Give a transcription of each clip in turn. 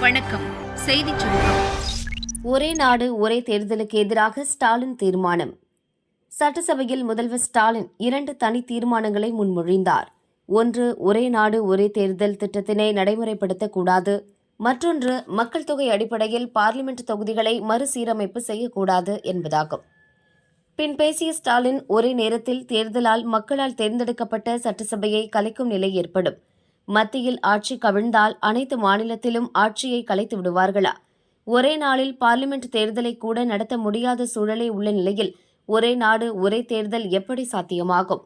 வணக்கம். செய்திச் சுருக்கம். ஒரே நாடு ஒரே தேர்தலுக்கு எதிராக ஸ்டாலின் தீர்மானம். சட்டசபையில் முதல்வர் ஸ்டாலின் 2 தனி தீர்மானங்களை முன்மொழிந்தார். ஒன்று, ஒரே நாடு ஒரே தேர்தல் திட்டத்தினை நடைமுறைப்படுத்தக்கூடாது. மற்றொன்று, மக்கள் தொகை அடிப்படையில் பார்லிமெண்ட் தொகுதிகளை மறுசீரமைப்பு செய்யக்கூடாது என்பதாகும். பின் பேசிய ஸ்டாலின், ஒரே நேரத்தில் தேர்தலால் மக்களால் தேர்ந்தெடுக்கப்பட்ட சட்டசபையை கலைக்கும் நிலை ஏற்படும். மத்தியில் ஆட்சி கவிழ்ந்தால் அனைத்து மாநிலத்திலும் ஆட்சியை கலைத்து விடுவார்களா? ஒரே நாளில் பார்லிமெண்ட் தேர்தலை கூட நடத்த முடியாத சூழலே உள்ள நிலையில் ஒரே நாடு ஒரே தேர்தல் எப்படி சாத்தியமாகும்?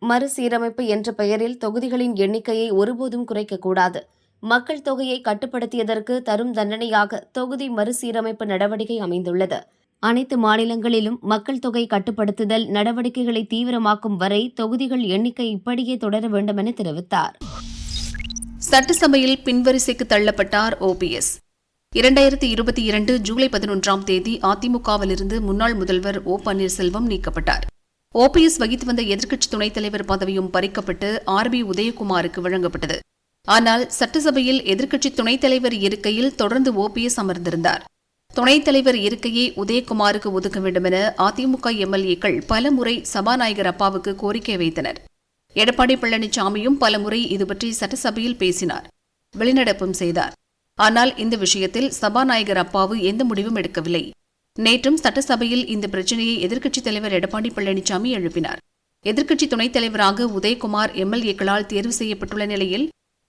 மறுசீரமைப்பு என்ற பெயரில் தொகுதிகளின் எண்ணிக்கையை ஒருபோதும் குறைக்கக்கூடாது. மக்கள் தொகையை கட்டுப்படுத்தியதற்கு தரும் தண்டனையாக தொகுதி மறுசீரமைப்பு நடவடிக்கை அமைந்துள்ளது. அனைத்து மாநிலங்களிலும் மக்கள் தொகை கட்டுப்படுத்துதல் நடவடிக்கைகளை தீவிரமாக்கும் வரை தொகுதிகள் எண்ணிக்கை இப்படியே தொடர வேண்டும் என தெரிவித்தார். சட்டசபையில் பின்வரிசைக்கு தள்ளப்பட்டார் OPS. 2022 ஜூலை 11ஆம் தேதி அதிமுகவிலிருந்து முன்னாள் முதல்வர் ஓ பன்னீர்செல்வம் நீக்கப்பட்டார். OPS வகித்து வந்த எதிர்க்கட்சி துணைத் தலைவர் பதவியும் பறிக்கப்பட்டு RB உதயகுமாருக்கு வழங்கப்பட்டது. ஆனால் சட்டசபையில் எதிர்க்கட்சி துணைத் தலைவர் இருக்கையில் தொடர்ந்து OPS அமர்ந்திருந்தார். துணைத் தலைவர் இருக்கையை உதயகுமாருக்கு ஒதுக்க வேண்டுமென அதிமுக MLA-க்கள் பலமுறை சபாநாயகர் அப்பாவுக்கு கோரிக்கை வைத்தனர். எடப்பாடி பழனிசாமியும் பலமுறை இதுபற்றி சட்டசபையில் பேசினார், வெளிநடப்பும் செய்தார். ஆனால் இந்த விஷயத்தில் சபாநாயகர் அப்பாவு எந்த முடிவும் எடுக்கவில்லை. நேற்றும் சட்டசபையில் இந்த பிரச்சினையை எதிர்க்கட்சித் தலைவர் எடப்பாடி பழனிசாமி எழுப்பினார். எதிர்க்கட்சி துணைத் தலைவராக உதயகுமார் MLA-க்களால் தேர்வு செய்யப்பட்டுள்ள நிலையில்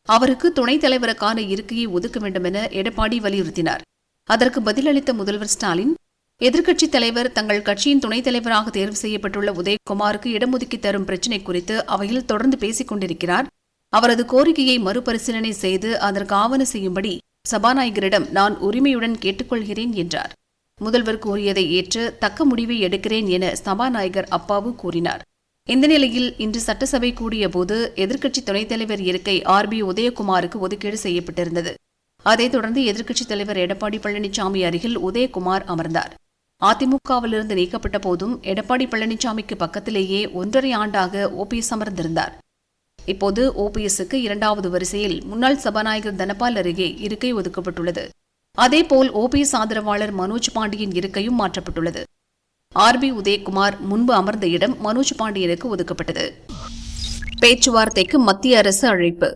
அவருக்கு துணைத் தலைவருக்கான இருக்கையை ஒதுக்க வேண்டுமென எடப்பாடி வலியுறுத்தினார். அதற்கு பதிலளித்த முதல்வர் ஸ்டாலின், எதிர்க்கட்சித் தலைவர் தங்கள் கட்சியின் துணைத் தலைவராக தேர்வு செய்யப்பட்டுள்ள உதயகுமாருக்கு இடமொதுக்கி தரும் பிரச்சினை குறித்து அவையில் தொடர்ந்து பேசிக் கொண்டிருக்கிறார். அவரது கோரிக்கையை மறுபரிசீலனை செய்து அதற்கு ஆவண செய்யும்படி சபாநாயகரிடம் நான் உரிமையுடன் கேட்டுக்கொள்கிறேன் என்றார். முதல்வர் கூறியதை ஏற்று தக்க முடிவை எடுக்கிறேன் என சபாநாயகர் அப்பாவு கூறினார். இந்த நிலையில் இன்று சட்டசபை கூடியபோது எதிர்க்கட்சி துணைத் தலைவர் இருக்கை RB உதயகுமாருக்கு ஒதுக்கீடு செய்யப்பட்டிருந்தது. அதைத் தொடர்ந்து எதிர்க்கட்சித் தலைவர் எடப்பாடி பழனிசாமி அருகில் உதயகுமார் அமர்ந்தார். அதிமுகவிலிருந்து நீக்கப்பட்ட போதும் எடப்பாடி பழனிசாமிக்கு பக்கத்திலேயே 1.5 ஆண்டாக OPS அமர்ந்திருந்தார். இப்போது OPS-க்கு 2வது வரிசையில் முன்னாள் சபாநாயகர் தனபால் அருகே இருக்கை ஒதுக்கப்பட்டுள்ளது. அதேபோல் OPS ஆதரவாளர் மனோஜ் பாண்டியன் இருக்கையும் மாற்றப்பட்டுள்ளது. RB உதயகுமார் முன்பு அமர்ந்த இடம் மனோஜ் பாண்டியனுக்கு ஒதுக்கப்பட்டது. பேச்சுவார்த்தைக்கு மத்திய அரசு அழைப்பு.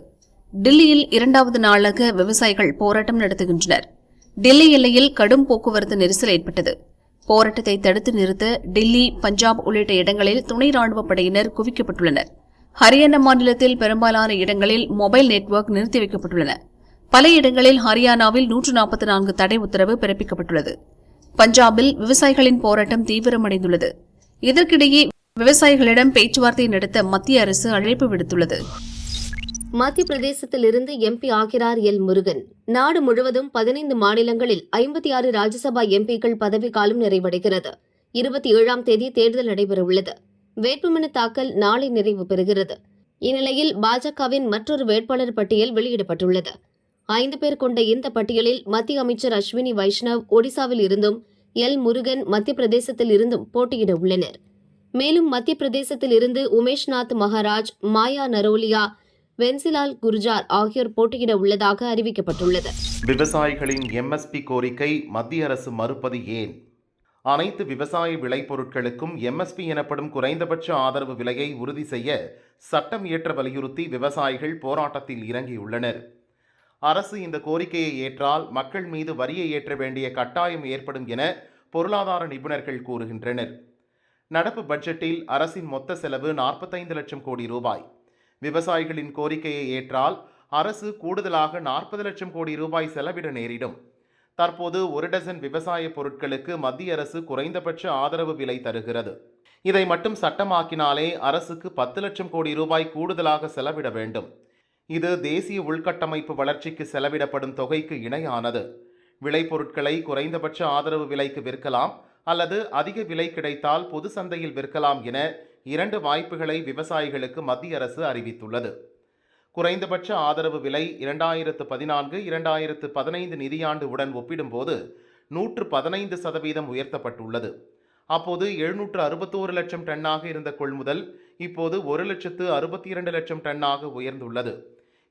டில்லியில் 2வது நாளாக விவசாயிகள் போராட்டம் நடத்துகின்றனர். டில்லி எல்லையில் கடும் போக்குவரத்து நெரிசல் ஏற்பட்டது. போராட்டத்தை தடுத்து நிறுத்த டில்லி, பஞ்சாப் உள்ளிட்ட இடங்களில் துணை ராணுவப் படையினர் குவிக்கப்பட்டுள்ளனர். ஹரியானா மாநிலத்தில் பெரும்பாலான இடங்களில் மொபைல் நெட்வொர்க் நிறுத்தி வைக்கப்பட்டுள்ளன. பல இடங்களில் ஹரியானாவில் 144 தடை உத்தரவு பிறப்பிக்கப்பட்டுள்ளது. பஞ்சாபில் விவசாயிகளின் போராட்டம் தீவிரமடைந்துள்ளது. இதற்கிடையே விவசாயிகளிடம் பேச்சுவார்த்தை நடத்த மத்திய அரசு அழைப்பு விடுத்துள்ளது. மத்திய பிரதேசத்தில் இருந்து MP ஆகிறார் முருகன். நாடு முழுவதும் 15 மாநிலங்களில் 56 ராஜ்யசபா MP-க்கள் பதவிக்காலம் நிறைவடைகிறது. 27ஆம் தேதி தேர்தல் நடைபெறவுள்ளது. வேட்புமனு தாக்கல் நாளை நிறைவு பெறுகிறது. இந்நிலையில் பாஜகவின் மற்றொரு வேட்பாளர் பட்டியல் வெளியிடப்பட்டுள்ளது. 5 பேர் கொண்ட இந்த பட்டியலில் மத்திய அமைச்சர் அஸ்வினி வைஷ்ணவ் ஒடிசாவில் இருந்தும் முருகன் மத்திய பிரதேசத்தில் இருந்தும் போட்டியிட உள்ளனர். மேலும் மத்திய பிரதேசத்தில் இருந்து உமேஷ்நாத் மகாராஜ், மாயா நரோலியா, வென்சிலால் குர்ஜார் ஆகியோர் போட்டியிட உள்ளதாக அறிவிக்கப்பட்டுள்ளது. விவசாயிகளின் MSP கோரிக்கை மத்திய அரசு மறுப்பது ஏன்? அனைத்து விவசாய விளைபொருட்களுக்கும் MSP எனப்படும் குறைந்தபட்ச ஆதரவு விலையை உறுதி செய்ய சட்டம் இயற்ற வலியுறுத்தி விவசாயிகள் போராட்டத்தில் இறங்கியுள்ளனர். அரசு இந்த கோரிக்கையை ஏற்றால் மக்கள் மீது வரியை ஏற்ற வேண்டிய கட்டாயம் ஏற்படும் என பொருளாதார நிபுணர்கள் கூறுகின்றனர். நடப்பு பட்ஜெட்டில் அரசின் மொத்த செலவு 45 லட்சம் கோடி ரூபாய். விவசாயிகளின் கோரிக்கையை ஏற்றால் அரசு கூடுதலாக 40 லட்சம் கோடி ரூபாய் செலவிட நேரிடும். தற்போது 1 டசன் விவசாய பொருட்களுக்கு மத்திய அரசு குறைந்தபட்ச ஆதரவு விலை தருகிறது. இதை மட்டும் சட்டமாக்கினாலே அரசுக்கு 10 லட்சம் கோடி ரூபாய் கூடுதலாக செலவிட வேண்டும். இது தேசிய உள்கட்டமைப்பு வளர்ச்சிக்கு செலவிடப்படும் தொகைக்கு இணையானது. விளைபொருட்களை குறைந்தபட்ச ஆதரவு விலைக்கு விற்கலாம் அல்லது அதிக விலை கிடைத்தால் பொது சந்தையில் விற்கலாம் என 2 வாய்ப்புகளை விவசாயிகளுக்கு மத்திய அரசு அறிவித்துள்ளது. குறைந்தபட்ச ஆதரவு விலை 2014-2015 நிதியாண்டு உடன் ஒப்பிடும்போது 115% உயர்த்தப்பட்டுள்ளது. அப்போது 761 லட்சம் டன்னாக இருந்த கொள்முதல் இப்போது 1,62,2 லட்சம் டன்னாக உயர்ந்துள்ளது.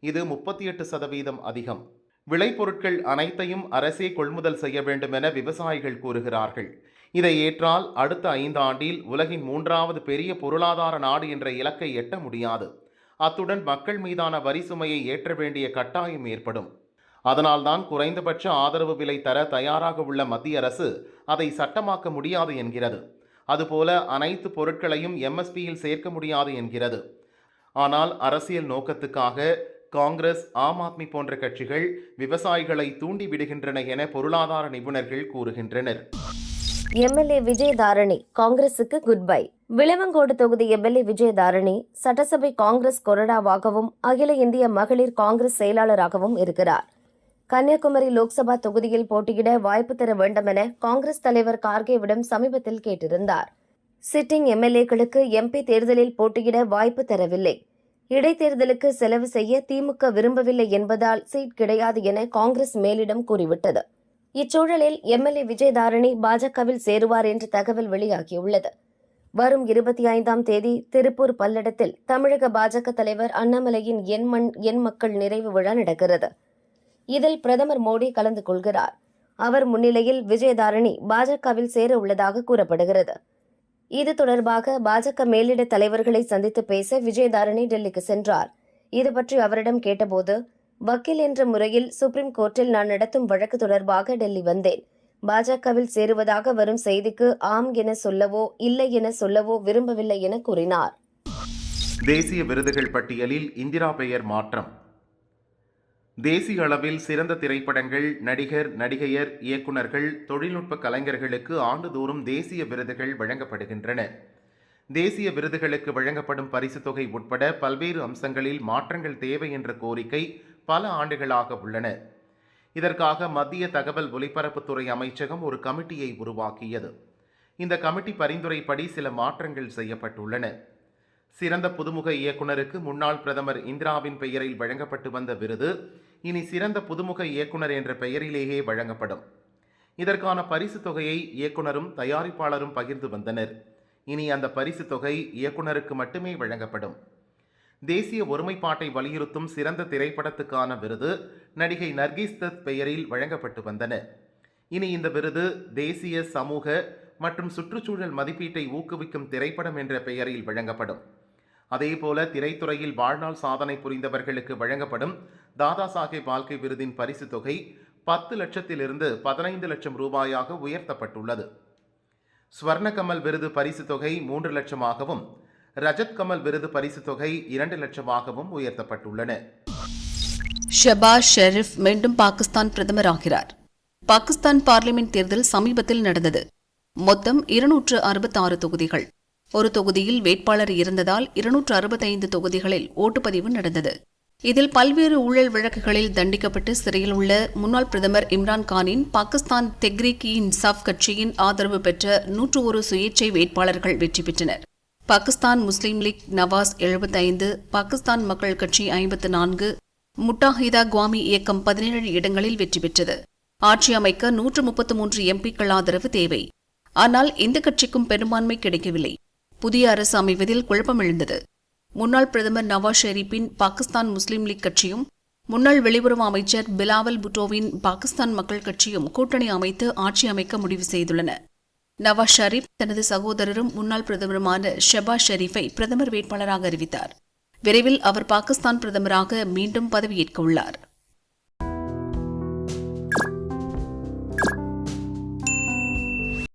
இது 38% அதிகம். விளைபொருட்கள் அனைத்தையும் அரசே கொள்முதல் செய்ய வேண்டும் என விவசாயிகள் கூறுகிறார்கள். இதை ஏற்றால் அடுத்த 5 ஆண்டில் உலகின் 3வது பெரிய பொருளாதார நாடு என்ற இலக்கை எட்ட முடியாது. அத்துடன் மக்கள் மீதான வரி சுமையை ஏற்ற வேண்டிய கட்டாயம் ஏற்படும். அதனால்தான் குறைந்தபட்ச ஆதரவு விலை தர தயாராக உள்ள மத்திய அரசு அதை சட்டமாக்க முடியாது என்கிறது. அதுபோல அனைத்து பொருட்களையும் MSPயில் சேர்க்க முடியாது என்கிறது. ஆனால் அரசியல் நோக்கத்துக்காக காங்கிரஸ், ஆம் ஆத்மி போன்ற கட்சிகள் விவசாயிகளை தூண்டி விடுகின்றன என பொருளாதார நிபுணர்கள் கூறுகின்றனர். எம்எல்ஏ விஜயதாரணி காங்கிரசுக்கு குட் பை. விளவங்கோடு தொகுதி எம்எல்ஏ விஜயதாரணி சட்டசபை காங்கிரஸ் கொறடாவாகவும் அகில இந்திய மகளிர் காங்கிரஸ் செயலாளராகவும் இருக்கிறார். கன்னியாகுமரி லோக்சபா தொகுதியில் போட்டியிட வாய்ப்பு தர வேண்டும் என காங்கிரஸ் தலைவர் கார்கேவிடம் சமீபத்தில் கேட்டிருந்தார். சிட்டிங் எம்எல்ஏக்களுக்கு MP தேர்தலில் போட்டியிட வாய்ப்பு தரவில்லை. இடைத்தேர்தலுக்கு செலவு செய்ய திமுக விரும்பவில்லை என்பதால் சீட் கிடையாது என காங்கிரஸ் மேலிடம் கூறிவிட்டது. இச்சூழலில் எம்எல்ஏ விஜயதாரணி பாஜகவில் சேருவார் என்ற தகவல் வெளியாகியுள்ளது. வரும் 25ஆம் தேதி திருப்பூர் பல்லடத்தில் தமிழக பாஜக தலைவர் அண்ணாமலையின் என் மண் என் மக்கள் நிறைவு விழா நடக்கிறது. இதில் பிரதமர் மோடி கலந்து கொள்கிறார். அவர் முன்னிலையில் விஜயதாரணி பாஜகவில் சேர உள்ளதாக கூறப்படுகிறது. இது தொடர்பாக பாஜக மேலிட தலைவர்களை சந்தித்து பேச விஜயதாரணி டெல்லிக்கு சென்றார். இது பற்றி அவரிடம் கேட்டபோது, வக்கீல் என்ற முறையில் சுப்ரீம் கோர்ட்டில் நான் நடத்தும் வழக்கு தொடர்பாக டெல்லி வந்தேன். பாஜகவில் சேருவதாக வரும் செய்திக்கு ஆம் என சொல்லவோ இல்லை என சொல்லவோ விரும்பவில்லை என கூறினார். தேசிய விருதுகள் பட்டியலில் இந்திரா பெயர் மாற்றம். தேசிய அளவில் சிறந்த திரைப்படங்கள், நடிகர், நடிகையர், இயக்குநர்கள், தொழில்நுட்ப கலைஞர்களுக்கு ஆண்டுதோறும் தேசிய விருதுகள் வழங்கப்படுகின்றன. தேசிய விருதுகளுக்கு வழங்கப்படும் பரிசுத் தொகை உட்பட பல்வேறு அம்சங்களில் மாற்றங்கள் தேவை என்ற கோரிக்கை பல ஆண்டுகளாக உள்ளன. இதற்காக மத்திய தகவல் ஒலிபரப்புத்துறை அமைச்சகம் ஒரு கமிட்டியை உருவாக்கியது. இந்த கமிட்டி பரிந்துரைப்படி சில மாற்றங்கள் செய்யப்பட்டுள்ளன. சிறந்த புதுமுக இயக்குனருக்கு முன்னாள் பிரதமர் இந்திராவின் பெயரில் வழங்கப்பட்டு வந்த விருது இனி சிறந்த புதுமுக இயக்குனர் என்ற பெயரிலேயே வழங்கப்படும். இதற்கான பரிசு தொகையை இயக்குனரும் தயாரிப்பாளரும் பகிர்ந்து வந்தனர். இனி அந்த பரிசு தொகை இயக்குனருக்கு மட்டுமே வழங்கப்படும். தேசிய ஒருமைப்பாட்டை வலியுறுத்தும் சிறந்த திரைப்படத்துக்கான விருது நடிகை நர்கிஸ் தத் பெயரில் வழங்கப்பட்டு வந்தன. இனி இந்த விருது தேசிய சமூக மற்றும் சுற்றுச்சூழல் மதிப்பீட்டை ஊக்குவிக்கும் திரைப்படம் என்ற பெயரில் வழங்கப்படும். அதேபோல திரைத்துறையில் வாழ்நாள் சாதனை புரிந்தவர்களுக்கு வழங்கப்படும் தாதா சாஹேப் பால்கே விருதின் பரிசு தொகை 10 லட்சத்திலிருந்து 15 லட்சம் ரூபாயாக உயர்த்தப்பட்டுள்ளது. ஸ்வர்ண கமல் விருது பரிசு தொகை 3 லட்சமாகவும், ரஜத் கமல் விருது பரிசு தொகை 2 லட்சமாகவும் உயர்த்தப்பட்டுள்ளன. ஷபாஸ் ஷெரீப் மீண்டும் பாகிஸ்தான் பிரதமராகிறார். பாகிஸ்தான் பார்லிமெண்ட் தேர்தல் சமீபத்தில் நடந்தது. மொத்தம் 266 தொகுதிகள். ஒரு தொகுதியில் வேட்பாளர் இருந்ததால் 265 தொகுதிகளில் ஓட்டுப்பதிவு நடந்தது. இதில் பல்வேறு ஊழல் வழக்குகளில் தண்டிக்கப்பட்டு சிறையில் உள்ள முன்னாள் பிரதமர் இம்ரான்கானின் பாகிஸ்தான் தெஹ்ரீக்-இ-இன்சாஃப் கட்சியின் ஆதரவு பெற்ற 101 சுயேட்சை வேட்பாளர்கள் வெற்றி பெற்றனர். பாகிஸ்தான் முஸ்லீம் லீக் நவாஸ் 75, பாகிஸ்தான் மக்கள் கட்சி 54, முட்டாஹிதா குவாமி இயக்கம் 17 இடங்களில் வெற்றி பெற்றது. ஆட்சி அமைக்க 133 MPக்கள் ஆதரவு தேவை. ஆனால் இந்த கட்சிக்கும் பெரும்பான்மை கிடைக்கவில்லை. புதிய அரசு அமைவதில் குழப்பம் எழுந்தது. முன்னாள் பிரதமர் நவாஸ் ஷெரீப்பின் பாகிஸ்தான் முஸ்லீம் லீக் கட்சியும் முன்னாள் வெளியுறவு அமைச்சர் பிலாவல் புட்டோவின் பாகிஸ்தான் மக்கள் கட்சியும் கூட்டணி அமைத்து ஆட்சி அமைக்க முடிவு செய்துள்ளன. நவாஸ் ஷெரீப் தனது சகோதரரும் முன்னாள் பிரதமருமான ஷபாஸ் ஷெரீப்பை பிரதமர் வேட்பாளராக அறிவித்தார். விரைவில் அவர் பாகிஸ்தான் பிரதமராக மீண்டும் பதவியேற்க உள்ளார்.